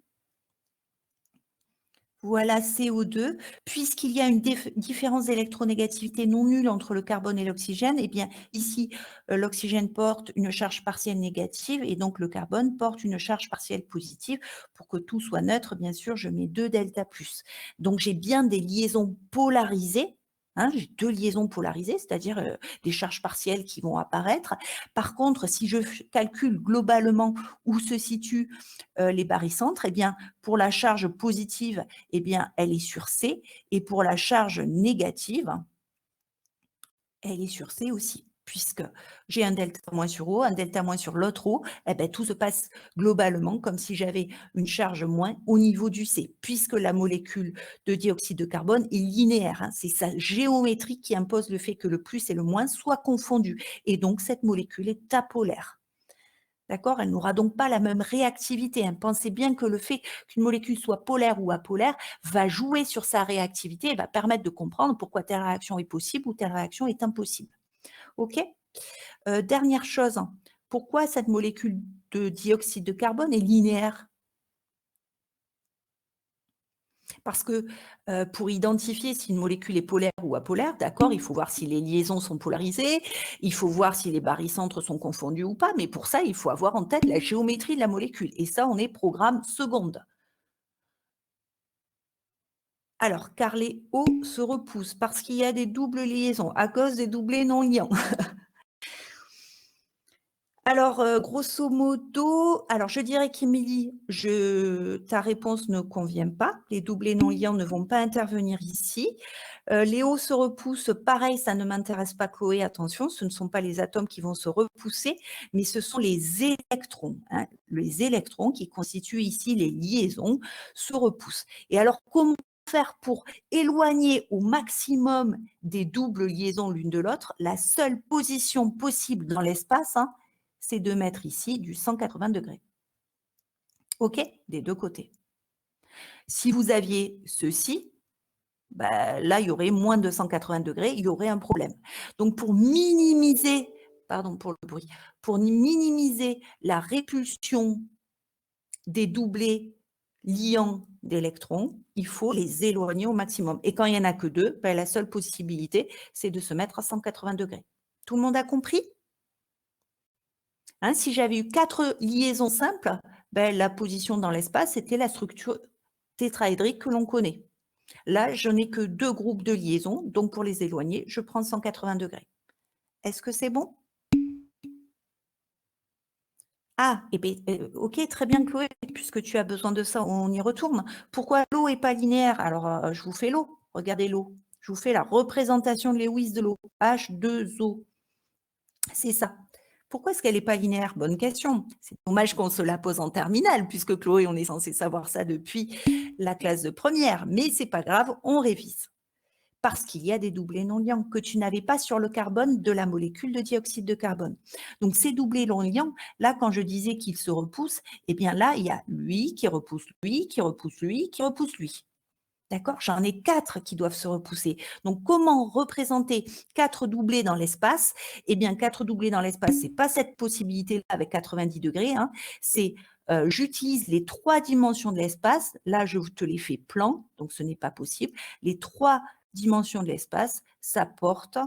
Voilà, CO2. Puisqu'il y a une différence d'électronégativité non nulle entre le carbone et l'oxygène, eh bien, ici, l'oxygène porte une charge partielle négative et donc le carbone porte une charge partielle positive. Pour que tout soit neutre, bien sûr, je mets 2 delta plus. Donc, j'ai bien des liaisons polarisées. Hein, j'ai deux liaisons polarisées, c'est-à-dire des charges partielles qui vont apparaître. Par contre, si je calcule globalement où se situent les barycentres, eh bien, pour la charge positive, eh bien, elle est sur C, et pour la charge négative, elle est sur C aussi, puisque j'ai un delta moins sur O, un delta moins sur l'autre O, eh bien, tout se passe globalement comme si j'avais une charge moins au niveau du C, puisque la molécule de dioxyde de carbone est linéaire. Hein, c'est sa géométrie qui impose le fait que le plus et le moins soient confondus, et donc cette molécule est apolaire. D'accord? Elle n'aura donc pas la même réactivité. Hein. Pensez bien que le fait qu'une molécule soit polaire ou apolaire va jouer sur sa réactivité et va permettre de comprendre pourquoi telle réaction est possible ou telle réaction est impossible. OK? Dernière chose, pourquoi cette molécule de dioxyde de carbone est linéaire? Parce que pour identifier si une molécule est polaire ou apolaire, d'accord, il faut voir si les liaisons sont polarisées, il faut voir si les barycentres sont confondus ou pas, mais pour ça, il faut avoir en tête la géométrie de la molécule. Et ça, on est programme seconde. Alors, car les O se repoussent parce qu'il y a des doubles liaisons à cause des doublés non liants. Alors, grosso modo, alors je dirais qu'Émilie, ta réponse ne convient pas. Les doublés non liants ne vont pas intervenir ici. Les hauts se repoussent, pareil, ça ne m'intéresse pas, Chloé, attention, ce ne sont pas les atomes qui vont se repousser, mais ce sont les électrons. Hein. Les électrons qui constituent ici les liaisons se repoussent. Et alors, comment faire pour éloigner au maximum des doubles liaisons l'une de l'autre? La seule position possible dans l'espace, hein, c'est de mettre ici du 180 degrés. OK? Des deux côtés. Si vous aviez ceci, bah, là, il y aurait moins de 180 degrés, il y aurait un problème. Donc, pour minimiser, pardon pour le bruit, pour minimiser la répulsion des doublés liants d'électrons, il faut les éloigner au maximum. Et quand il n'y en a que deux, bah, la seule possibilité, c'est de se mettre à 180 degrés. Tout le monde a compris? Hein, si j'avais eu 4 liaisons simples, ben, la position dans l'espace, c'était la structure tétraédrique que l'on connaît. Là, je n'ai que 2 groupes de liaison, donc pour les éloigner, je prends 180 degrés. Est-ce que c'est bon? Ah, et bien, OK, très bien Chloé, puisque tu as besoin de ça, on y retourne. Pourquoi l'eau est pas linéaire? Alors, je vous fais l'eau. Regardez l'eau. Je vous fais la représentation de Lewis de l'eau. H2O. C'est ça. Pourquoi est-ce qu'elle n'est pas linéaire? Bonne question. C'est dommage qu'on se la pose en terminale, puisque Chloé, on est censé savoir ça depuis la classe de première. Mais c'est pas grave, on révise. Parce qu'il y a des doublés non liants que tu n'avais pas sur le carbone de la molécule de dioxyde de carbone. Donc ces doublés non liants, là, quand je disais qu'ils se repoussent, eh bien là, il y a lui qui repousse lui, qui repousse lui, qui repousse lui. D'accord? J'en ai 4 qui doivent se repousser. Donc, comment représenter 4 doublés dans l'espace? Eh bien, 4 doublés dans l'espace, c'est pas cette possibilité-là avec 90 degrés. Hein. C'est j'utilise les 3 dimensions de l'espace. Là, je te les fais plan, donc ce n'est pas possible. Les 3 dimensions de l'espace, ça porte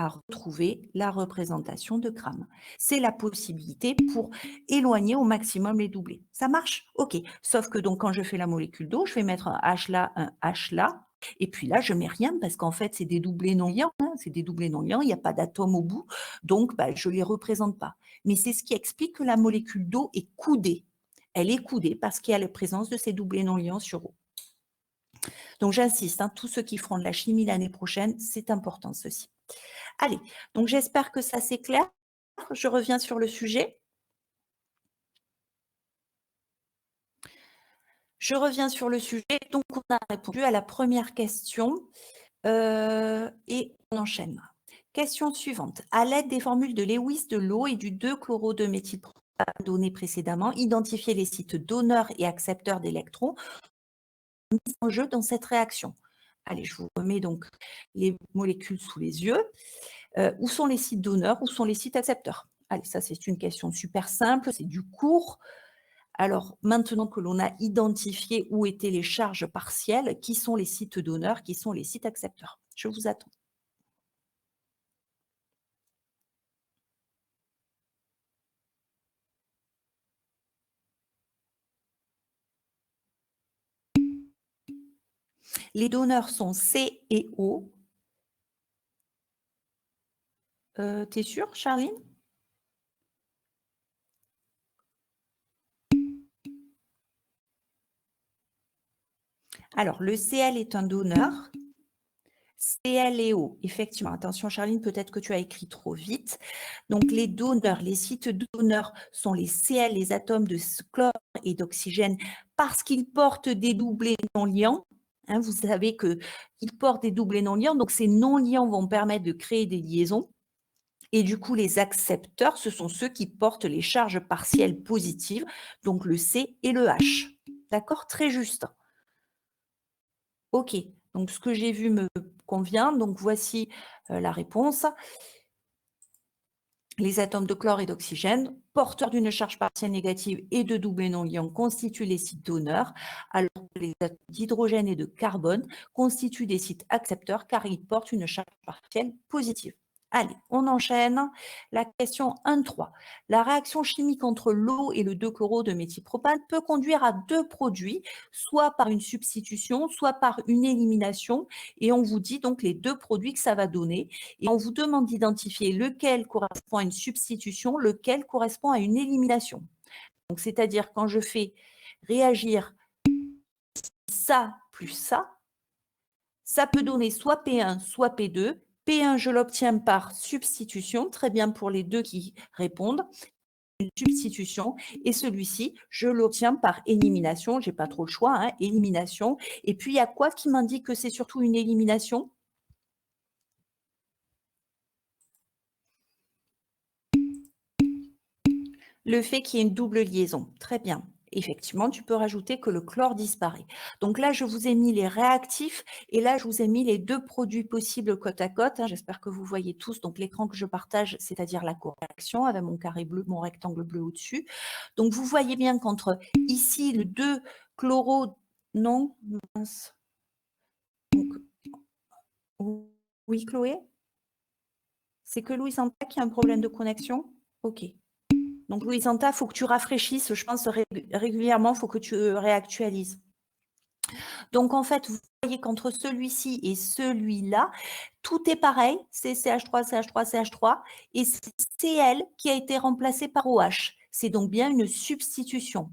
à retrouver la représentation de grammes. C'est la possibilité pour éloigner au maximum les doublés. Ça marche? OK. Sauf que donc quand je fais la molécule d'eau, je vais mettre un H là, un H là. Et puis là, je mets rien parce qu'en fait, c'est des doublés non liants. Hein, c'est des doublés non liants, il n'y a pas d'atome au bout. Donc, je ne les représente pas. Mais c'est ce qui explique que la molécule d'eau est coudée. Elle est coudée parce qu'il y a la présence de ces doublés non liants sur eau. Donc, j'insiste, hein, tous ceux qui feront de la chimie l'année prochaine, c'est important ceci. Allez, donc j'espère que ça c'est clair. Je reviens sur le sujet. Je reviens sur le sujet. Donc, on a répondu à la première question et on enchaîne. Question suivante. À l'aide des formules de Lewis de l'eau et du 2-chloro-2-méthylpropane données précédemment, identifiez les sites donneurs et accepteurs d'électrons mis en jeu dans cette réaction. Allez, je vous remets donc les molécules sous les yeux. Où sont les sites donneurs? Où sont les sites accepteurs? Allez, ça c'est une question super simple, c'est du cours. Alors, maintenant que l'on a identifié où étaient les charges partielles, qui sont les sites donneurs, qui sont les sites accepteurs? Je vous attends. Les donneurs sont C et O. T'es sûre, Charline? Alors, le Cl est un donneur. Cl et O, effectivement. Attention, Charline, peut-être que tu as écrit trop vite. Donc, les donneurs, les sites donneurs sont les Cl, les atomes de chlore et d'oxygène, parce qu'ils portent des doublés non liants. Hein, vous savez qu'ils portent des doublés non liants, donc ces non liants vont permettre de créer des liaisons. Et du coup, les accepteurs, ce sont ceux qui portent les charges partielles positives, donc le C et le H. D'accord? Très juste. OK, donc ce que j'ai vu me convient. Donc voici la réponse. Les atomes de chlore et d'oxygène, porteurs d'une charge partielle négative et de doublés non liants, constituent les sites donneurs, alors que les atomes d'hydrogène et de carbone constituent des sites accepteurs car ils portent une charge partielle positive. Allez, on enchaîne. La question 1.3. La réaction chimique entre l'eau et le 2-chloro-2-méthylpropane peut conduire à 2 produits, soit par une substitution, soit par une élimination. Et on vous dit donc les 2 produits que ça va donner. Et on vous demande d'identifier lequel correspond à une substitution, lequel correspond à une élimination. Donc, c'est-à-dire quand je fais réagir ça plus ça peut donner soit P1, soit P2. P1, je l'obtiens par substitution, très bien pour les deux qui répondent, une substitution, et celui-ci, je l'obtiens par élimination, j'ai pas trop le choix, hein, élimination. Et puis, il y a quoi qui m'indique que c'est surtout une élimination? Le fait qu'il y ait une double liaison, très bien. Effectivement, tu peux rajouter que le chlore disparaît. Donc là, je vous ai mis les réactifs et là, je vous ai mis les 2 produits possibles côte à côte. Hein. J'espère que vous voyez tous donc l'écran que je partage, c'est-à-dire la correction avec mon carré bleu, mon rectangle bleu au-dessus. Donc, vous voyez bien qu'entre ici, le 2-chloro, non, mince. Donc, oui, Chloé? C'est que Louis Santa qui a un problème de connexion? OK. Donc, Louis-Santa, il faut que tu rafraîchisses, je pense, régulièrement, il faut que tu réactualises. Donc, en fait, vous voyez qu'entre celui-ci et celui-là, tout est pareil, c'est CH3, CH3, CH3, et c'est Cl qui a été remplacé par OH. C'est donc bien une substitution.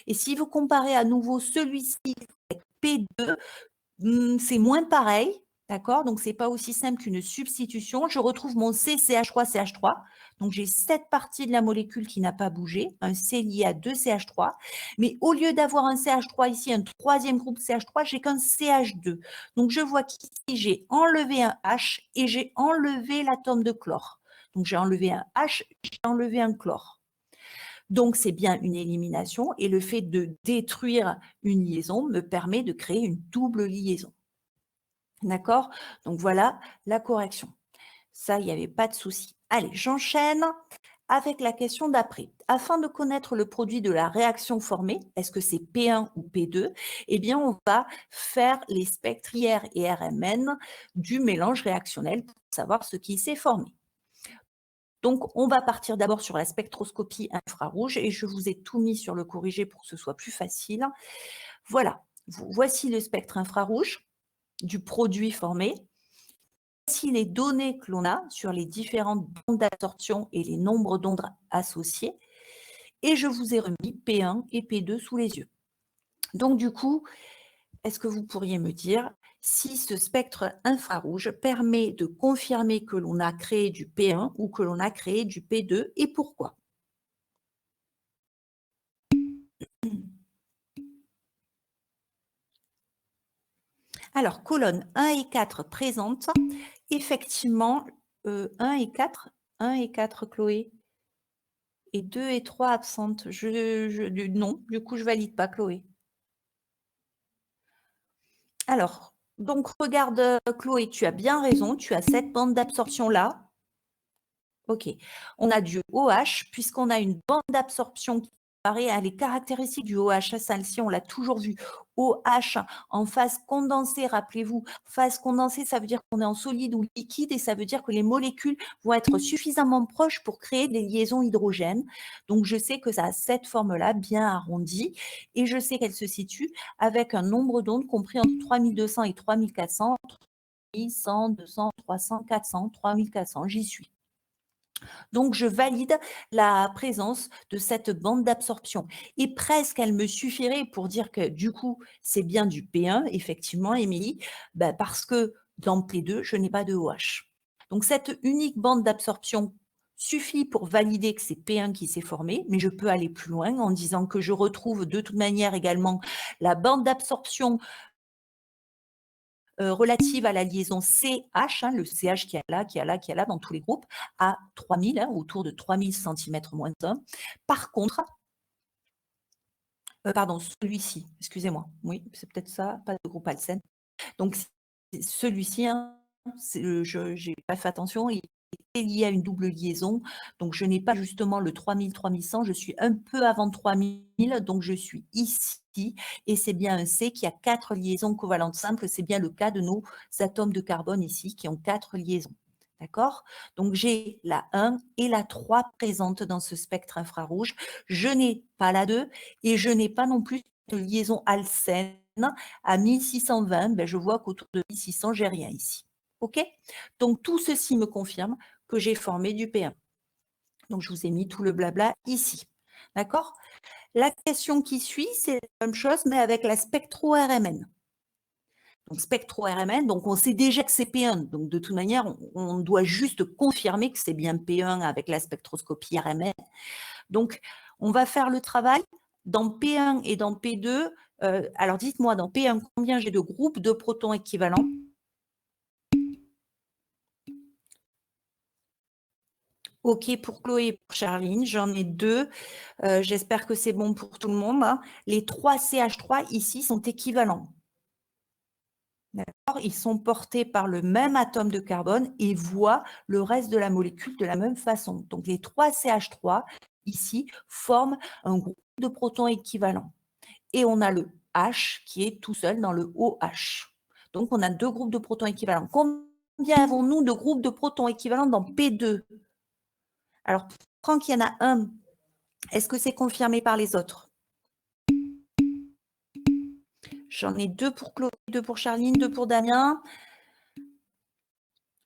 Et si vous comparez à nouveau celui-ci avec P2, c'est moins pareil, d'accord? Donc, ce n'est pas aussi simple qu'une substitution. Je retrouve mon CCH3, CH3. Donc, j'ai cette partie de la molécule qui n'a pas bougé, un C lié à 2 CH3. Mais au lieu d'avoir un CH3 ici, un troisième groupe CH3, j'ai qu'un CH2. Donc, je vois qu'ici, j'ai enlevé un H et j'ai enlevé l'atome de chlore. Donc, j'ai enlevé un H, j'ai enlevé un chlore. Donc, c'est bien une élimination et le fait de détruire une liaison me permet de créer une double liaison. D'accord? Donc, voilà la correction. Ça, il n'y avait pas de souci. Allez, j'enchaîne avec la question d'après. Afin de connaître le produit de la réaction formée, est-ce que c'est P1 ou P2? Eh bien, on va faire les spectres IR et RMN du mélange réactionnel pour savoir ce qui s'est formé. Donc, on va partir d'abord sur la spectroscopie infrarouge et je vous ai tout mis sur le corrigé pour que ce soit plus facile. Voilà, voici le spectre infrarouge du produit formé. Voici les données que l'on a sur les différentes bandes d'absorption et les nombres d'ondes associés. Et je vous ai remis P1 et P2 sous les yeux. Donc, du coup, est-ce que vous pourriez me dire si ce spectre infrarouge permet de confirmer que l'on a créé du P1 ou que l'on a créé du P2 et pourquoi? Alors, colonne 1 et 4 présente effectivement 1 et 4, 1 et 4, Chloé, et 2 et 3 absentes. Non, du coup, je valide pas, Chloé. Alors, donc regarde, Chloé, tu as bien raison, tu as cette bande d'absorption-là. OK. On a du OH, puisqu'on a une bande d'absorption qui paraît à les caractéristiques du OH. Celle-ci, on l'a toujours vu. OH en phase condensée, rappelez-vous. Phase condensée, ça veut dire qu'on est en solide ou liquide et ça veut dire que les molécules vont être suffisamment proches pour créer des liaisons hydrogènes. Donc, je sais que ça a cette forme-là, bien arrondie, et je sais qu'elle se situe avec un nombre d'ondes compris entre 3200 et 3400, 1100, 200, 300, 400, 3400, j'y suis. Donc, je valide la présence de cette bande d'absorption. Et presque, elle me suffirait pour dire que du coup, c'est bien du P1, effectivement, Émilie, parce que dans P2, je n'ai pas de OH. Donc, cette unique bande d'absorption suffit pour valider que c'est P1 qui s'est formé, mais je peux aller plus loin en disant que je retrouve de toute manière également la bande d'absorption relative à la liaison CH, le CH qui est là, qui est là, qui est là dans tous les groupes, à 3000, autour de 3000 cm moins 1. Par contre, pardon, celui-ci, excusez-moi, oui, c'est peut-être ça, pas de groupe Alcène. Donc, celui-ci, je n'ai pas fait attention, il est lié à une double liaison, donc je n'ai pas justement le 3000-3100, je suis un peu avant 3000, donc je suis ici, et c'est bien un C qui a 4 liaisons covalentes simples, c'est bien le cas de nos atomes de carbone ici, qui ont 4 liaisons. D'accord? Donc, j'ai la 1 et la 3 présentes dans ce spectre infrarouge. Je n'ai pas la 2 et je n'ai pas non plus de liaison alcène à 1620. Je vois qu'autour de 1600, j'ai rien ici. OK? Donc, tout ceci me confirme que j'ai formé du P1. Donc, je vous ai mis tout le blabla ici. D'accord? La question qui suit, c'est la même chose, mais avec la spectro-RMN. Donc, spectro-RMN, donc on sait déjà que c'est P1. Donc, de toute manière, on doit juste confirmer que c'est bien P1 avec la spectroscopie RMN. Donc, on va faire le travail. Dans P1 et dans P2, alors dites-moi, dans P1, combien j'ai de groupes de protons équivalents? OK pour Chloé et pour Charline, j'en ai 2. J'espère que c'est bon pour tout le monde, hein. Les 3 CH3 ici sont équivalents. D'accord? Ils sont portés par le même atome de carbone et voient le reste de la molécule de la même façon. Donc, les 3 CH3 ici forment un groupe de protons équivalents. Et on a le H qui est tout seul dans le OH. Donc, on a 2 groupes de protons équivalents. Combien avons-nous de groupes de protons équivalents dans P2? Alors, quand il y en a un, est-ce que c'est confirmé par les autres? J'en ai 2 pour Chloé, 2 pour Charline, 2 pour Damien.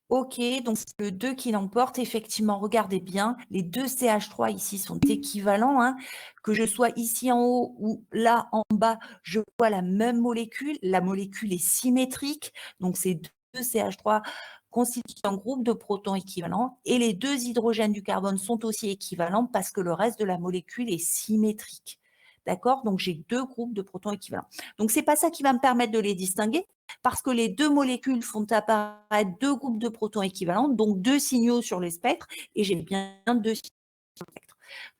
Ok, donc c'est le 2 qui l'emporte. Effectivement, regardez bien, les deux CH3 ici sont équivalents. Hein. Que je sois ici en haut ou là en bas, je vois la même molécule. La molécule est symétrique. Donc, ces deux CH3 constituent un groupe de protons équivalents. Et les deux hydrogènes du carbone sont aussi équivalents parce que le reste de la molécule est symétrique. D'accord? Donc, j'ai deux groupes de protons équivalents. Donc, ce n'est pas ça qui va me permettre de les distinguer parce que les deux molécules font apparaître deux groupes de protons équivalents, donc deux signaux sur les spectres, et j'ai bien deux signaux sur le spectre.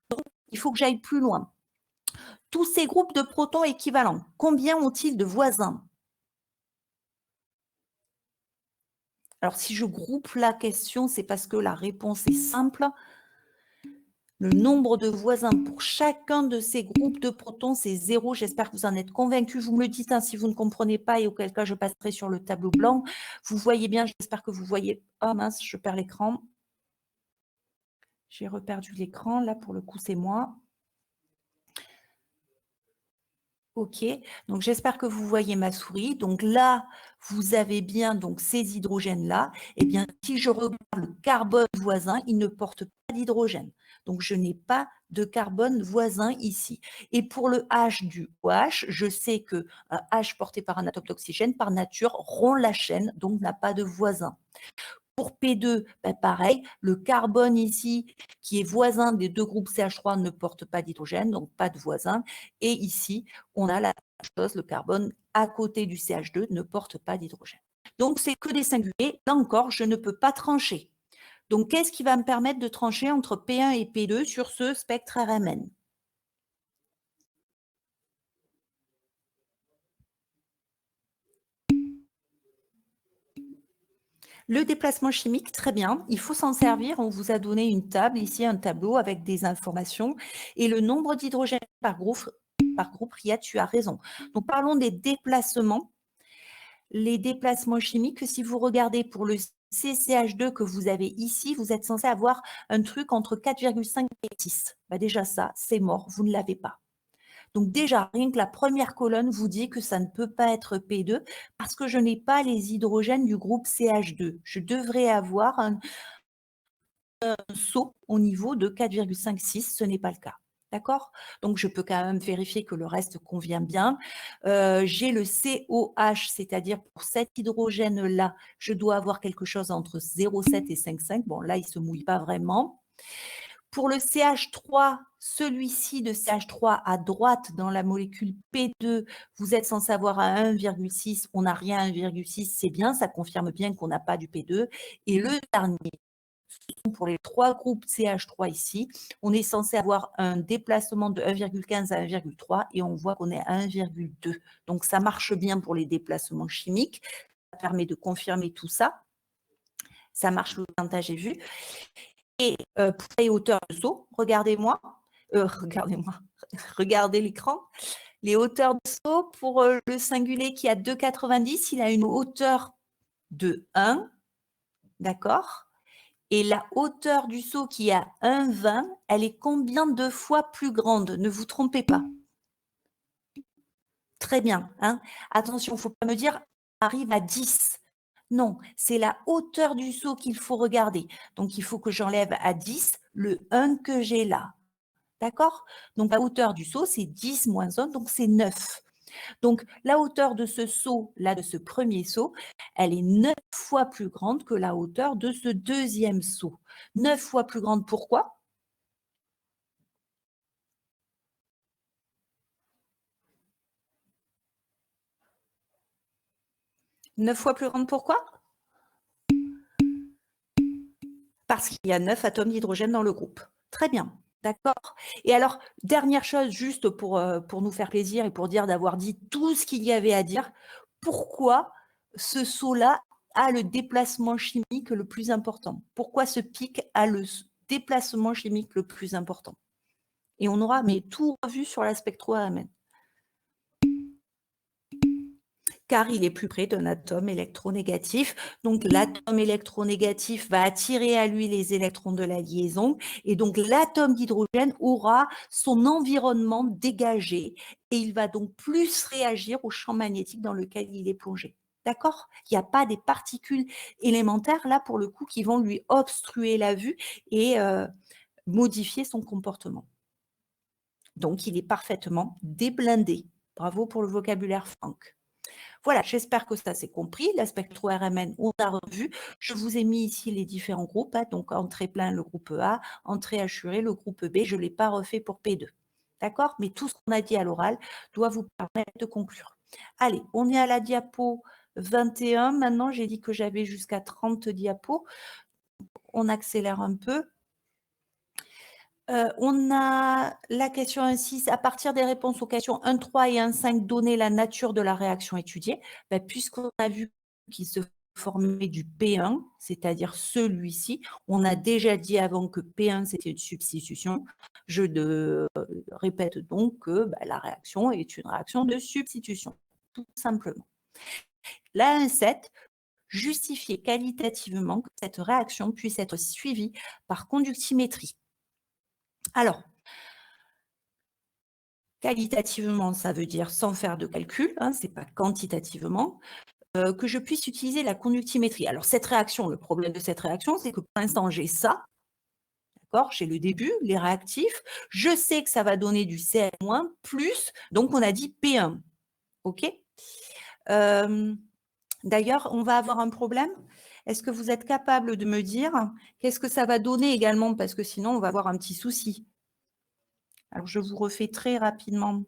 Donc, il faut que j'aille plus loin. Tous ces groupes de protons équivalents, combien ont-ils de voisins? Alors, si je groupe la question, c'est parce que la réponse est simple. Le nombre de voisins pour chacun de ces groupes de protons, c'est 0. J'espère que vous en êtes convaincus. Vous me le dites hein, si vous ne comprenez pas et auquel cas je passerai sur le tableau blanc. Vous voyez bien, j'espère que vous voyez. Oh mince, je perds l'écran. J'ai reperdu l'écran. Là, pour le coup, c'est moi. OK, donc j'espère que vous voyez ma souris. Donc là, vous avez bien donc ces hydrogènes-là. Eh bien, si je regarde le carbone voisin, il ne porte pas d'hydrogène. Donc, je n'ai pas de carbone voisin ici. Et pour le H du OH, je sais qu'un H porté par un atome d'oxygène, par nature, rompt la chaîne, donc n'a pas de voisin. Pour P2, ben pareil, le carbone ici, qui est voisin des deux groupes CH3, ne porte pas d'hydrogène, donc pas de voisin. Et ici, on a la même chose, le carbone à côté du CH2 ne porte pas d'hydrogène. Donc, c'est que des singuliers. Là encore, je ne peux pas trancher. Donc, qu'est-ce qui va me permettre de trancher entre P1 et P2 sur ce spectre RMN? Le déplacement chimique, très bien, il faut s'en servir. On vous a donné une table, ici un tableau avec des informations. Et le nombre d'hydrogènes par groupe, Ria, tu as raison. Donc parlons des déplacements. Les déplacements chimiques, si vous regardez pour le CCH2 que vous avez ici, vous êtes censé avoir un truc entre 4,5 et 6. Bah déjà ça, c'est mort, vous ne l'avez pas. Donc déjà, rien que la première colonne vous dit que ça ne peut pas être P2 parce que je n'ai pas les hydrogènes du groupe CH2. Je devrais avoir un saut au niveau de 4,56, ce n'est pas le cas. D'accord? Donc, je peux quand même vérifier que le reste convient bien. J'ai le COH, c'est-à-dire pour cet hydrogène-là, je dois avoir quelque chose entre 0,7 et 5,5. Bon, là, il ne se mouille pas vraiment. Pour le CH3, celui-ci de CH3 à droite dans la molécule P2, vous êtes censé avoir à 1,6, on n'a rien à 1,6, c'est bien, ça confirme bien qu'on n'a pas du P2. Et le dernier, pour les trois groupes CH3 ici, on est censé avoir un déplacement de 1,15 à 1,3 et on voit qu'on est à 1,2. Donc, ça marche bien pour les déplacements chimiques. Ça permet de confirmer tout ça. Ça marche le temps, j'ai vu. Et pour les hauteurs de saut, regardez-moi, regardez l'écran. Les hauteurs de saut, pour le singulier qui a 2,90, il a une hauteur de 1, d'accord? Et la hauteur du saut qui est à 1,20, elle est combien de fois plus grande? Ne vous trompez pas. Très bien. Hein. Attention, il ne faut pas me dire arrive à 10. Non, c'est la hauteur du saut qu'il faut regarder. Donc, il faut que j'enlève à 10 le 1 que j'ai là. D'accord? Donc, la hauteur du saut, c'est 10 moins 1, donc c'est 9. Donc, la hauteur de ce saut, là, de ce premier saut, elle est 9 fois plus grande que la hauteur de ce deuxième saut. 9 fois plus grande, pourquoi? Neuf fois plus grande, pourquoi? Parce qu'il y a 9 atomes d'hydrogène dans le groupe. Très bien. D'accord. Et alors, dernière chose, juste pour nous faire plaisir et pour dire d'avoir dit tout ce qu'il y avait à dire, pourquoi ce saut-là a le déplacement chimique le plus important? Pourquoi ce pic a le déplacement chimique le plus important? Et on aura mais tout revu sur la spectro-AMN. car il est plus près d'un atome électronégatif. Donc, l'atome électronégatif va attirer à lui les électrons de la liaison et donc l'atome d'hydrogène aura son environnement dégagé et il va donc plus réagir au champ magnétique dans lequel il est plongé. D'accord? Il n'y a pas des particules élémentaires, là, pour le coup, qui vont lui obstruer la vue et modifier son comportement. Donc, il est parfaitement déblindé. Bravo pour le vocabulaire Franck. Voilà, j'espère que ça s'est compris. La spectro-RMN, on a revu. Je vous ai mis ici les différents groupes. Donc, entrée plein, le groupe A, entrée assurée, le groupe B. Je ne l'ai pas refait pour P2. D'accord? Mais tout ce qu'on a dit à l'oral doit vous permettre de conclure. Allez, on est à la diapo 21. Maintenant, j'ai dit que j'avais jusqu'à 30 diapos. On accélère un peu. On a la question 1.6. À partir des réponses aux questions 1.3 et 1.5, donner la nature de la réaction étudiée. Puisqu'on a vu qu'il se formait du P1, c'est-à-dire celui-ci, on a déjà dit avant que P1, c'était une substitution. Je répète donc que la réaction est une réaction de substitution, tout simplement. La 1.7, justifier qualitativement que cette réaction puisse être suivie par conductimétrie. Alors, qualitativement, ça veut dire sans faire de calcul, ce n'est pas quantitativement, que je puisse utiliser la conductimétrie. Alors, cette réaction, le problème de cette réaction, c'est que pour l'instant, j'ai ça, d'accord, j'ai le début, les réactifs, je sais que ça va donner du Cl- plus, donc on a dit P1, ok. D'ailleurs, on va avoir un problème. Est-ce que vous êtes capable de me dire qu'est-ce que ça va donner également, parce que sinon, on va avoir un petit souci. Alors, je vous refais très rapidement.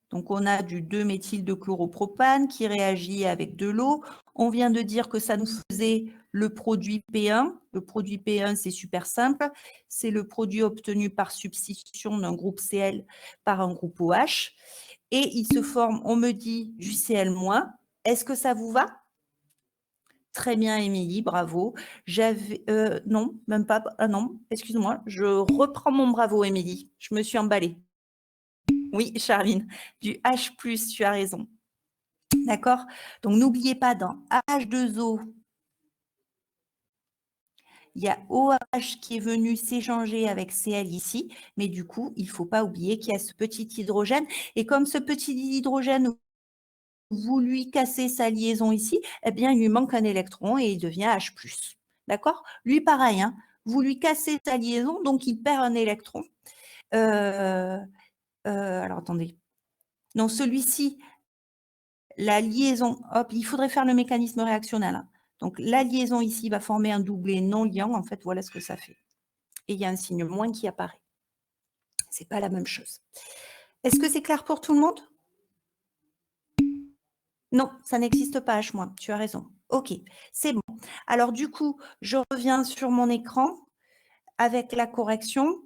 Donc, on a du 2-méthyl de chloropropane qui réagit avec de l'eau. On vient de dire que ça nous faisait le produit P1. Le produit P1, c'est super simple. C'est le produit obtenu par substitution d'un groupe Cl par un groupe OH. Et il se forme, on me dit, du Cl-. Est-ce que ça vous va ? Très bien, Émilie, bravo. Non, même pas. Ah non, excuse-moi, je reprends mon bravo, Émilie. Je me suis emballée. Oui, Charline, du H+, tu as raison. D'accord? Donc, n'oubliez pas, dans H2O, il y a OH qui est venu s'échanger avec Cl ici, mais du coup, il ne faut pas oublier qu'il y a ce petit hydrogène. Et comme ce petit hydrogène, vous lui cassez sa liaison ici, eh bien, il lui manque un électron et il devient H+. D'accord? Lui, pareil, vous lui cassez sa liaison, donc il perd un électron. Alors, attendez. Non, celui-ci, la liaison, hop, il faudrait faire le mécanisme réactionnel. Donc, la liaison ici va former un doublé non liant. En fait, voilà ce que ça fait. Et il y a un signe moins qui apparaît. Ce n'est pas la même chose. Est-ce que c'est clair pour tout le monde? Non, ça n'existe pas, H-. Tu as raison. OK, c'est bon. Alors, du coup, je reviens sur mon écran avec la correction.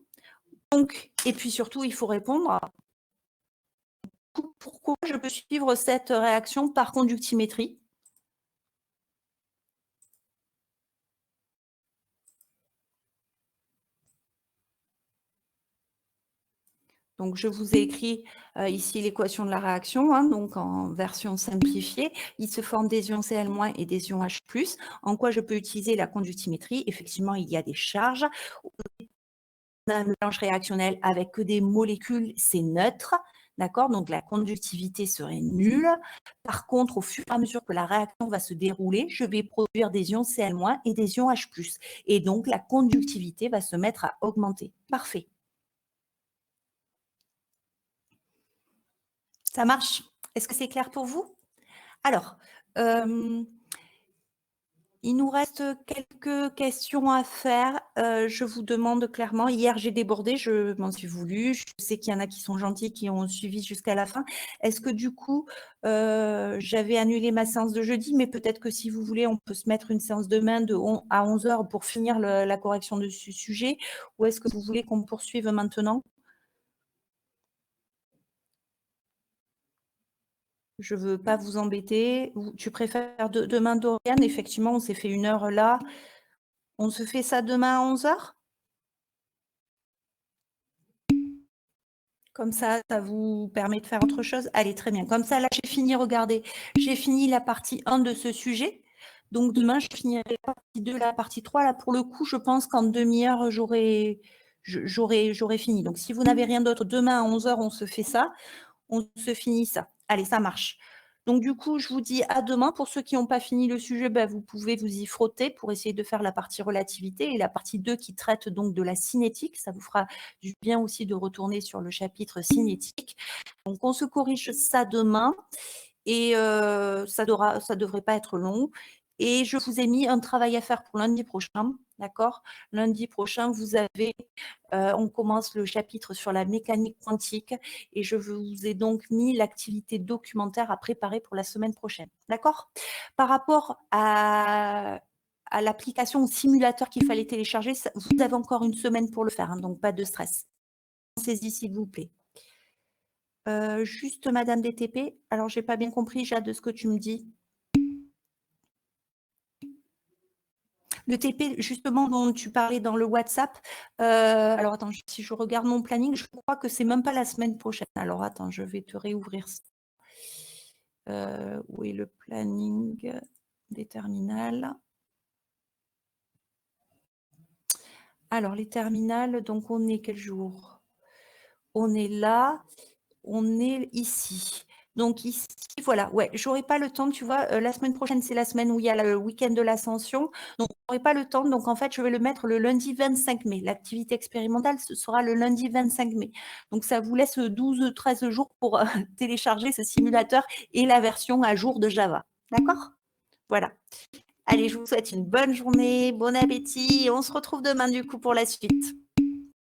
Donc, et puis surtout, il faut répondre. Pourquoi je peux suivre cette réaction par conductimétrie? Donc, je vous ai écrit ici l'équation de la réaction, donc en version simplifiée. Il se forme des ions Cl- et des ions H+. En quoi je peux utiliser la conductimétrie? Effectivement, il y a des charges. On a un mélange réactionnel avec que des molécules, c'est neutre. D'accord? Donc, la conductivité serait nulle. Par contre, au fur et à mesure que la réaction va se dérouler, je vais produire des ions Cl- et des ions H+. Et donc, la conductivité va se mettre à augmenter. Parfait. Ça marche? Est-ce que c'est clair pour vous? Alors, il nous reste quelques questions à faire. Je vous demande clairement, hier j'ai débordé, je m'en suis voulu. Je sais qu'il y en a qui sont gentils, qui ont suivi jusqu'à la fin. Est-ce que du coup, j'avais annulé ma séance de jeudi, mais peut-être que si vous voulez, on peut se mettre une séance demain à 11 h pour finir la correction de ce sujet, ou est-ce que vous voulez qu'on poursuive maintenant? Je ne veux pas vous embêter. Tu préfères demain, Dorian? Effectivement, on s'est fait 1 heure là. On se fait ça demain à 11 h? Comme ça vous permet de faire autre chose. Allez, très bien. Comme ça, là, j'ai fini, regardez, j'ai fini la partie 1 de ce sujet. Donc, demain, je finirai la partie 2, la partie 3. Là, pour le coup, je pense qu'en demi-heure, j'aurai fini. Donc, si vous n'avez rien d'autre, demain à 11h, on se fait ça. On se finit ça. Allez, ça marche. Donc, du coup, je vous dis à demain. Pour ceux qui n'ont pas fini le sujet, ben, vous pouvez vous y frotter pour essayer de faire la partie relativité et la partie 2 qui traite donc de la cinétique. Ça vous fera du bien aussi de retourner sur le chapitre cinétique. Donc, on se corrige ça demain et ça devrait pas être long. Et je vous ai mis un travail à faire pour lundi prochain, d'accord? Lundi prochain, vous avez, on commence le chapitre sur la mécanique quantique et je vous ai donc mis l'activité documentaire à préparer pour la semaine prochaine, d'accord? Par rapport à l'application ou simulateur qu'il fallait télécharger, vous avez encore une semaine pour le faire, hein, donc pas de stress. Pensez-y, s'il vous plaît. Juste Madame DTP, alors j'ai pas bien compris, Jade, de ce que tu me dis. Le TP, justement, dont tu parlais dans le WhatsApp, alors attends, si je regarde mon planning, je crois que c'est même pas la semaine prochaine. Alors attends, je vais te réouvrir ça. Où est le planning des terminales? Alors, les terminales, donc on est quel jour? On est là, on est ici. Donc ici, voilà, ouais, j'aurai pas le temps, tu vois, la semaine prochaine, c'est la semaine où il y a le week-end de l'Ascension, donc j'aurai pas le temps, donc en fait, je vais le mettre le lundi 25 mai. L'activité expérimentale, ce sera le lundi 25 mai. Donc ça vous laisse 12-13 jours pour télécharger ce simulateur et la version à jour de Java. D'accord? Voilà. Allez, je vous souhaite une bonne journée, bon appétit, et on se retrouve demain du coup pour la suite.